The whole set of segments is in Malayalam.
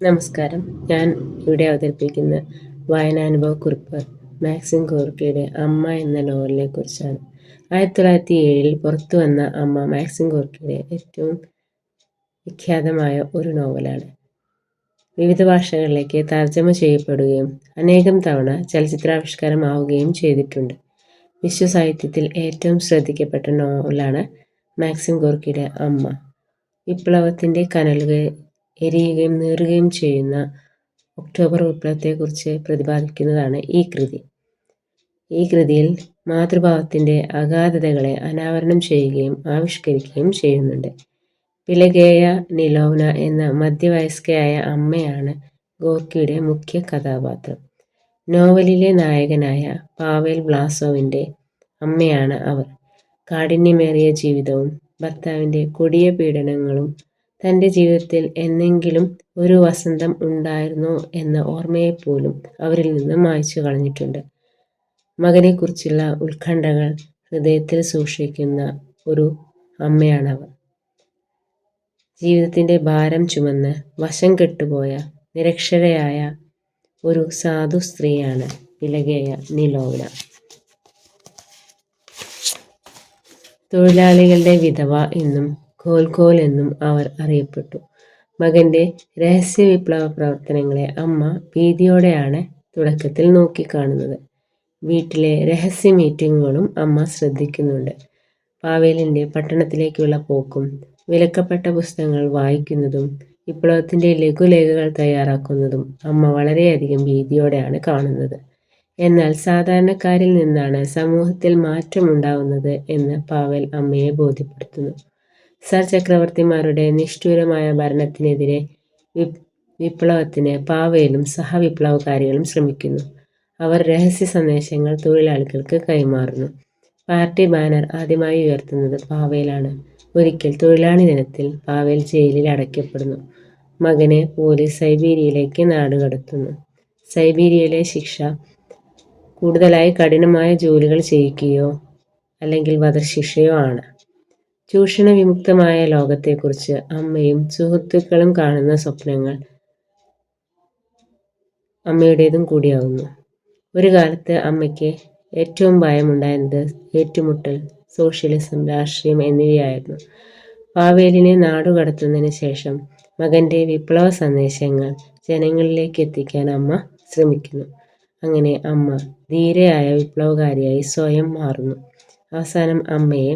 നമസ്കാരം. ഞാൻ ഇവിടെ അവതരിപ്പിക്കുന്ന വായനാനുഭവക്കുറിപ്പ് മാക്സിം ഗോർക്കിയുടെ അമ്മ എന്ന നോവലിനെ കുറിച്ചാണ്. 1907 പുറത്തു വന്ന അമ്മ മാക്സിം ഗോർക്കിയുടെ ഏറ്റവും വിഖ്യാതമായ ഒരു നോവലാണ്. വിവിധ ഭാഷകളിലേക്ക് തർജ്ജമ ചെയ്യപ്പെടുകയും അനേകം തവണ ചലച്ചിത്രാവിഷ്കാരമാവുകയും ചെയ്തിട്ടുണ്ട്. വിശ്വസാഹിത്യത്തിൽ ഏറ്റവും ശ്രദ്ധിക്കപ്പെട്ട നോവലാണ് മാക്സിം ഗോർക്കിയുടെ അമ്മ. വിപ്ലവത്തിൻ്റെ കനലുകൾ എരിയുകയും നീറുകയും ചെയ്യുന്ന ഒക്ടോബർ വിപ്ലവത്തെക്കുറിച്ച് പ്രതിപാദിക്കുന്നതാണ് ഈ കൃതി. ഈ കൃതിയിൽ മാതൃഭാവത്തിൻ്റെ അഗാധതകളെ അനാവരണം ചെയ്യുകയും ആവിഷ്കരിക്കുകയും ചെയ്യുന്നുണ്ട്. പിലഗേയ നിലോവ്ന എന്ന മധ്യവയസ്കയായ അമ്മയാണ് ഗോർക്കിയുടെ മുഖ്യ കഥാപാത്രം. നോവലിലെ നായകനായ പാവേൽ വ്ലാസോവിൻ്റെ അമ്മയാണ് അവർ. കാഠിന്യമേറിയ ജീവിതവും ഭർത്താവിൻ്റെ കൊടിയ പീഡനങ്ങളും തൻ്റെ ജീവിതത്തിൽ എന്നെങ്കിലും ഒരു വസന്തം ഉണ്ടായിരുന്നോ എന്ന ഓർമ്മയെപ്പോലും അവരിൽ നിന്ന് മായ്ച്ചു കളഞ്ഞിട്ടുണ്ട്. മകനെക്കുറിച്ചുള്ള ഉത്കണ്ഠകൾ ഹൃദയത്തിൽ സൂക്ഷിക്കുന്ന ഒരു അമ്മയാണവർ. ജീവിതത്തിൻ്റെ ഭാരം ചുമന്ന് വശം കെട്ടുപോയ നിരക്ഷരയായ ഒരു സാധു സ്ത്രീയാണ് പിലഗേയ നിലോവ്ന. തൊഴിലാളികളുടെ വിധവ എന്നും ഖോൽ എന്നും അവർ അറിയപ്പെട്ടു. മകൻ്റെ രഹസ്യ വിപ്ലവ പ്രവർത്തനങ്ങളെ അമ്മ ഭീതിയോടെയാണ് തുടക്കത്തിൽ നോക്കിക്കാണുന്നത്. വീട്ടിലെ രഹസ്യ മീറ്റിങ്ങുകളും അമ്മ ശ്രദ്ധിക്കുന്നുണ്ട്. പാവേലിൻ്റെ പട്ടണത്തിലേക്കുള്ള പോക്കും വിലക്കപ്പെട്ട പുസ്തകങ്ങൾ വായിക്കുന്നതും വിപ്ലവത്തിൻ്റെ ലഘുലേഖകൾ തയ്യാറാക്കുന്നതും അമ്മ വളരെയധികം ഭീതിയോടെയാണ് കാണുന്നത്. എന്നാൽ സാധാരണക്കാരിൽ നിന്നാണ് സമൂഹത്തിൽ മാറ്റമുണ്ടാവുന്നത് എന്ന് പാവേൽ അമ്മയെ ബോധ്യപ്പെടുത്തുന്നു. സർ ചക്രവർത്തിമാരുടെ നിഷ്ഠൂരമായ ഭരണത്തിനെതിരെ വിപ്ലവത്തിന് പാവേലും സഹവിപ്ലവകാരികളും ശ്രമിക്കുന്നു. അവർ രഹസ്യ സന്ദേശങ്ങൾ തൊഴിലാളികൾക്ക് കൈമാറുന്നു. പാർട്ടി ബാനർ ആദ്യമായി ഉയർത്തുന്നത് പാവേലാണ്. ഒരിക്കൽ തൊഴിലാളി ദിനത്തിൽ പാവേൽ ജയിലിൽ അടയ്ക്കപ്പെടുന്നു. മകനെ പോലീസ് സൈബീരിയയിലേക്ക് നാടുകടത്തുന്നു. സൈബീരിയയിലെ ശിക്ഷ കൂടുതലായി കഠിനമായ ജോലികൾ ചെയ്യിക്കുകയോ അല്ലെങ്കിൽ വധശിക്ഷയോ ആണ്. ചൂഷണ വിമുക്തമായ ലോകത്തെക്കുറിച്ച് അമ്മയും സുഹൃത്തുക്കളും കാണുന്ന സ്വപ്നങ്ങൾ അമ്മയുടേതും കൂടിയാകുന്നു. ഒരു കാലത്ത് അമ്മയ്ക്ക് ഏറ്റവും ഭയമുണ്ടായിരുന്നത് ഏറ്റുമുട്ടൽ, സോഷ്യലിസം, രാഷ്ട്രീയം എന്നിവയായിരുന്നു. പാവേലിനെ നാടുകടത്തുന്നതിന് ശേഷം മകൻ്റെ വിപ്ലവ സന്ദേശങ്ങൾ ജനങ്ങളിലേക്ക് എത്തിക്കാൻ അമ്മ ശ്രമിക്കുന്നു. അങ്ങനെ അമ്മ ധീരയായ വിപ്ലവകാരിയായി സ്വയം മാറുന്നു. അവസാനം അമ്മയെ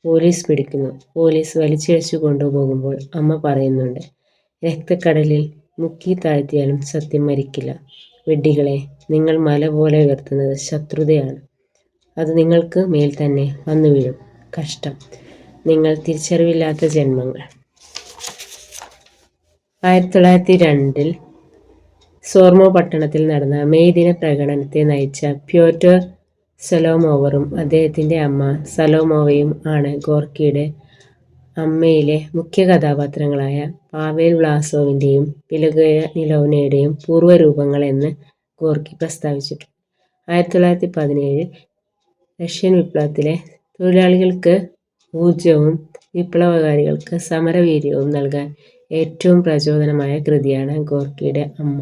പോലീസ് പിടിക്കുന്നു. പോലീസ് വലിച്ചിഴച്ചു കൊണ്ടുപോകുമ്പോൾ അമ്മ പറയുന്നുണ്ട്, രക്തക്കടലിൽ മുക്കി താഴ്ത്തിയാലും സത്യം മരിക്കില്ല. വിഡ്ഢികളെ, നിങ്ങൾ മല പോലെ ഉയർത്തുന്നത് ശത്രുതയാണ്. അത് നിങ്ങൾക്ക് മേൽ തന്നെ വന്നു വീഴും. കഷ്ടം, നിങ്ങൾ തിരിച്ചറിവില്ലാത്ത ജന്മങ്ങൾ. 1902 സോർമോ പട്ടണത്തിൽ നടന്ന മെയ് ദിന പ്രകടനത്തെ നയിച്ച പ്യോറ്റർ സലോമോവറും അദ്ദേഹത്തിൻ്റെ അമ്മ സലോമോവയും ആണ് ഗോർക്കിയുടെ അമ്മയിലെ മുഖ്യ കഥാപാത്രങ്ങളായ പാവേൽ വ്ലാസോവിൻ്റെയും പിലഗേയ നിലോവ്നയുടെയും പൂർവ്വരൂപങ്ങൾ എന്ന് ഗോർക്കി പ്രസ്താവിച്ചിട്ടുണ്ട്. 1917 റഷ്യൻ വിപ്ലവത്തിലെ തൊഴിലാളികൾക്ക് ഊർജവും വിപ്ലവകാരികൾക്ക് സമരവീര്യവും നൽകാൻ ഏറ്റവും പ്രചോദനമായ കൃതിയാണ് ഗോർക്കിയുടെ അമ്മ.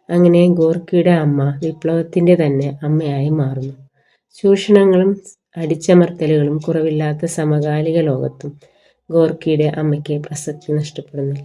അങ്ങനെ ഗോർക്കിയുടെ അമ്മ വിപ്ലവത്തിൻ്റെ തന്നെ അമ്മയായി മാറുന്നു. ചൂഷണങ്ങളും അടിച്ചമർത്തലുകളും കുറവില്ലാത്ത സമകാലിക ലോകത്തും ഗോർക്കിയുടെ അമ്മയ്ക്ക് പ്രസക്തി നഷ്ടപ്പെടുന്നില്ല.